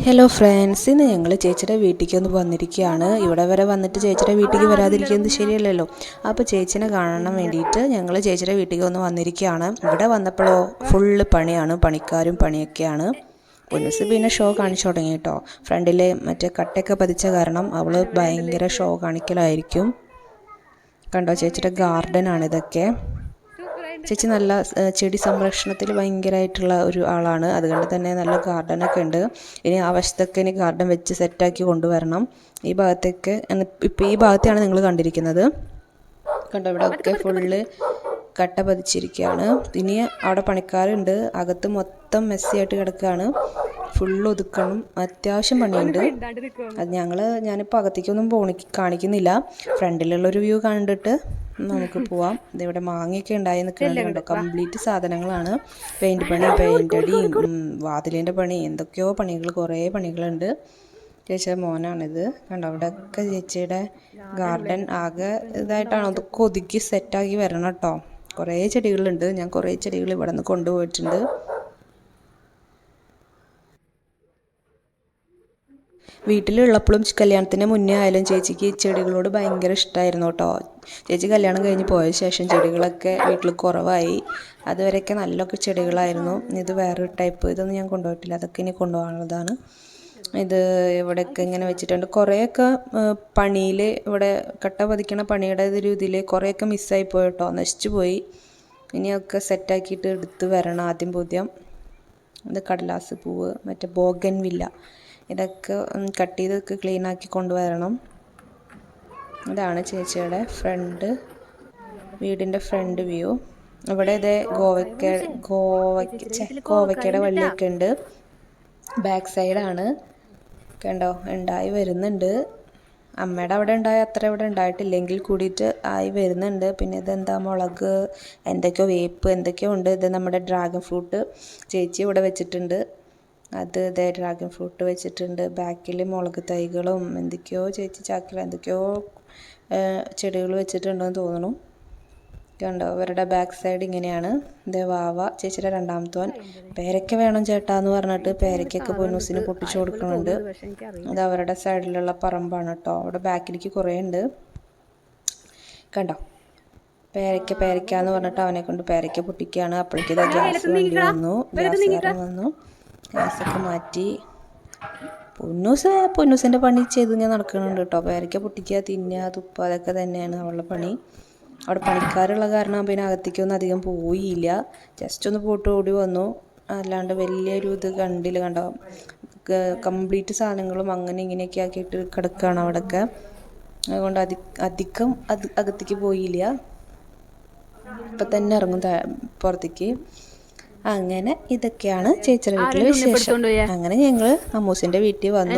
Hello friends, ഇന്ന് ഞങ്ങൾ ചേച്ചിയുടെ വീട്ടിലേക്ക് ഒന്ന് വന്നിരിക്കുകയാണ്. ഇവിടെ വരെ വന്നിട്ട് ചേച്ചിയുടെ വീട്ടിലേക്ക് വരാതിരിക്കുന്നത് ശരിയല്ലല്ലോ. അപ്പോൾ ചേച്ചിനെ കാണാൻ വേണ്ടിയിട്ട് ഞങ്ങൾ ചേച്ചിയുടെ വീട്ടിലേക്ക് ഒന്ന് വന്നിരിക്കുകയാണ്. ഇവിടെ വന്നപ്പോഴോ ഫുള്ള് പണിയാണ്, പണിക്കാരും പണിയൊക്കെയാണ്. പൊന്നൂസ് പിന്നെ ഷോ കാണിച്ചു തുടങ്ങി കേട്ടോ. ഫ്രണ്ടിൽ മറ്റേ കട്ടയൊക്കെ പതിച്ച കാരണം അവൾ ഭയങ്കര ഷോ കാണിക്കലായിരിക്കും. കണ്ടോ, ചേച്ചിയുടെ ഗാർഡനാണ് ഇതൊക്കെ. ചേച്ചി നല്ല ചെടി സംരക്ഷണത്തിൽ ഭയങ്കരമായിട്ടുള്ള ഒരു ആളാണ്. അതുകൊണ്ട് തന്നെ നല്ല ഗാർഡനൊക്കെ ഉണ്ട്. ഇനി ആ വശത്തൊക്കെ ഇനി ഗാർഡൻ വെച്ച് സെറ്റാക്കി കൊണ്ടുവരണം. ഈ ഭാഗത്തേക്ക് ഇപ്പോൾ ഈ ഭാഗത്തെയാണ് നിങ്ങൾ കണ്ടിരിക്കുന്നത്. കണ്ടോ, ഇവിടെ ഒക്കെ ഫുള്ള് കട്ട പതിച്ചിരിക്കുകയാണ്. ഇനി അവിടെ പണിക്കാരുണ്ട്. അകത്ത് മൊത്തം മെസ്സിയായിട്ട് കിടക്കുകയാണ്. ഫുള്ള് ഒതുക്കണം, അത്യാവശ്യം പണിയുണ്ട്. അത് ഞാനിപ്പോൾ അകത്തേക്കൊന്നും കാണിക്കുന്നില്ല. ഫ്രണ്ടിലുള്ളൊരു വ്യൂ കണ്ടിട്ട് നമുക്ക് പോവാം. ഇതിവിടെ മാങ്ങയൊക്കെ ഉണ്ടായി നിൽക്കുന്നുണ്ട്. കംപ്ലീറ്റ് സാധനങ്ങളാണ്. പെയിൻറ് പണി, പെയിൻ്റ് അടി, വാതിലിൻ്റെ പണി, എന്തൊക്കെയോ പണികൾ, കുറേ പണികളുണ്ട്. ചേച്ചിയുടെ മോനാണിത്. കണ്ടോ, അവിടെയൊക്കെ ചേച്ചിയുടെ ഗാർഡൻ ആകെ ഇതായിട്ടാണ്. അതൊക്കെ ഒതുക്കി സെറ്റാക്കി വരണം കേട്ടോ. കുറേ ചെടികളുണ്ട്. ഞാൻ കുറേ ചെടികൾ ഇവിടെ നിന്ന് കൊണ്ടുപോയിട്ടുണ്ട്. വീട്ടിലുള്ളപ്പോഴും കല്യാണത്തിന് മുന്നേ ആയാലും ചേച്ചിക്ക് ചെടികളോട് ഭയങ്കര ഇഷ്ടമായിരുന്നു കേട്ടോ. ചേച്ചി കല്യാണം കഴിഞ്ഞ് പോയ ശേഷം ചെടികളൊക്കെ വീട്ടിൽ കുറവായി. അതുവരെയൊക്കെ നല്ലൊക്കെ ചെടികളായിരുന്നു. ഇത് വേറൊരു ടൈപ്പ്, ഇതൊന്നും ഞാൻ കൊണ്ടുപോയിട്ടില്ല. അതൊക്കെ ഇനി കൊണ്ടുപോകാനുള്ളതാണ്. ഇത് ഇവിടെയൊക്കെ ഇങ്ങനെ വെച്ചിട്ടുണ്ട്. കുറേയൊക്കെ പണിയിൽ ഇവിടെ കട്ട പതിക്കണ പണിയുടെ ഒരു ഇതിൽ കുറേയൊക്കെ മിസ്സായി പോയി കേട്ടോ, നശിച്ചു പോയി. ഇനിയൊക്കെ സെറ്റാക്കിയിട്ട് എടുത്ത് വരണം ആദ്യം പുതിയം. ഇത് കടലാസ് പൂവ്, മറ്റേ ബോഗൻവില്ല, ഇതൊക്കെ കട്ട് ചെയ്തൊക്കെ ക്ലീനാക്കി കൊണ്ടുവരണം. ഇതാണ് ചേച്ചിയുടെ വീടിൻ്റെ ഫ്രണ്ട് വ്യൂ. ഇവിടെ ഇതേ കോവയ്ക്കയുടെ വള്ളിയൊക്കെ ഉണ്ട്. ബാക്ക് സൈഡാണ്. കണ്ടോ, ഉണ്ടായി വരുന്നുണ്ട്. അമ്മയുടെ അവിടെ ഉണ്ടായ അത്ര ഇവിടെ ഉണ്ടായിട്ടില്ലെങ്കിൽ കൂടിയിട്ട് ആയി വരുന്നുണ്ട്. പിന്നെ ഇതെന്താ, മുളക്, എന്തൊക്കെയോ വേപ്പ്, എന്തൊക്കെയോ ഉണ്ട്. ഇത് നമ്മുടെ ഡ്രാഗൺ ഫ്രൂട്ട് ചേച്ചി ഇവിടെ വെച്ചിട്ടുണ്ട്. അത് ഇതേ ഡ്രാഗൺ ഫ്രൂട്ട് വെച്ചിട്ടുണ്ട്. ബാക്കിൽ മുളക് തൈകളും എന്തൊക്കെയോ ചേച്ചി ചാക്കിൽ എന്തൊക്കെയോ ചെടികൾ വെച്ചിട്ടുണ്ടെന്ന് തോന്നുന്നു. കണ്ടോ, അവരുടെ ബാക്ക് സൈഡ് ഇങ്ങനെയാണ്. ഇതേ വാവ, ചേച്ചിയുടെ രണ്ടാമത്തോൻ. പേരയ്ക്ക വേണം ചേട്ടാ എന്ന് പറഞ്ഞിട്ട് പേരയ്ക്കൊക്കെ പൊന്നൂസിന് പൊട്ടിച്ചു കൊടുക്കുന്നുണ്ട്. ഇത് അവരുടെ സൈഡിലുള്ള പറമ്പാണ് കേട്ടോ. അവിടെ ബാക്കിലേക്ക് കുറേ ഉണ്ട്. കണ്ടോ, പേരയ്ക്ക എന്ന് പറഞ്ഞിട്ട് അവനെ കൊണ്ട് പേരയ്ക്ക പൊട്ടിക്കുകയാണ്. അപ്പോഴേക്കും ഗ്യാസ് വണ്ടി വന്നു, ഗ്യാസുകാരൻ വന്നു. ഗ്യാസൊക്കെ മാറ്റി പൊന്നൂസിൻ്റെ പണി ചെയ്ത് ഇങ്ങനെ നടക്കുന്നുണ്ട് കേട്ടോ. പേരയ്ക്ക പൊട്ടിക്കുക, തിന്നുക, തുപ്പ, അതൊക്കെ തന്നെയാണ് അവളുടെ പണി. അവിടെ പണിക്കാരുള്ള കാരണം പിന്നെ അകത്തേക്കൊന്നും അധികം പോയില്ല. ജസ്റ്റ് ഒന്ന് പോയിട്ട് ഓടി വന്നു. അല്ലാണ്ട് വലിയൊരു ഇത് കണ്ടില്ല. കണ്ടോ, കംപ്ലീറ്റ് സാധനങ്ങളും അങ്ങനെ ഇങ്ങനെയൊക്കെ ആക്കിയിട്ട് കിടക്കുകയാണ് അവിടെയൊക്കെ. അതുകൊണ്ട് അധികം അകത്തേക്ക് പോയില്ല. ഇപ്പം തന്നെ ഇറങ്ങും പുറത്തേക്ക്. അങ്ങനെ ഇതൊക്കെയാണ് ചേച്ചിയുടെ വീട്ടിലെ വിശേഷം. അങ്ങനെ ഞങ്ങൾ അമ്മൂസിന്റെ വീട്ടിൽ വന്നു.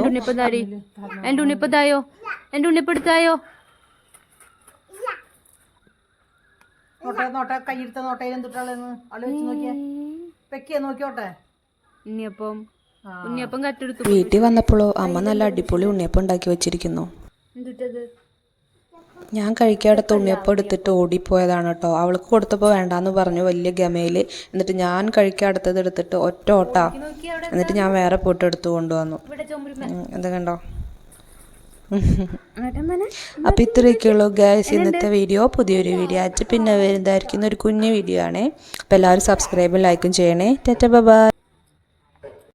വീട്ടിൽ വന്നപ്പോഴോ അമ്മ നല്ല അടിപൊളി ഉണ്ണിയപ്പം ഉണ്ടാക്കി വെച്ചിരിക്കുന്നു. ഞാൻ കഴിക്കാടത്ത് ഉണ്ണിയപ്പം എടുത്തിട്ട് ഓടിപ്പോയതാണ് കേട്ടോ. അവൾക്ക് കൊടുത്തപ്പോൾ വേണ്ടാന്ന് പറഞ്ഞു വലിയ ഗമയിൽ. എന്നിട്ട് ഞാൻ കഴിക്കാടത്തത് എടുത്തിട്ട് ഒറ്റ ഓട്ടാ. എന്നിട്ട് ഞാൻ വേറെ പോയിട്ട് എടുത്തു കൊണ്ടുവന്നു. എന്താ കണ്ടോ. അപ്പം ഇത്രയൊക്കെയുള്ളൂ ഗൈസ് ഇന്നത്തെ വീഡിയോ. പുതിയൊരു വീഡിയോ ആയിട്ട് പിന്നെ വരുന്നതായിരിക്കുന്ന ഒരു കുഞ്ഞു വീഡിയോ ആണേ. അപ്പം എല്ലാവരും സബ്സ്ക്രൈബും ലൈക്കും ചെയ്യണേ. Tata bye.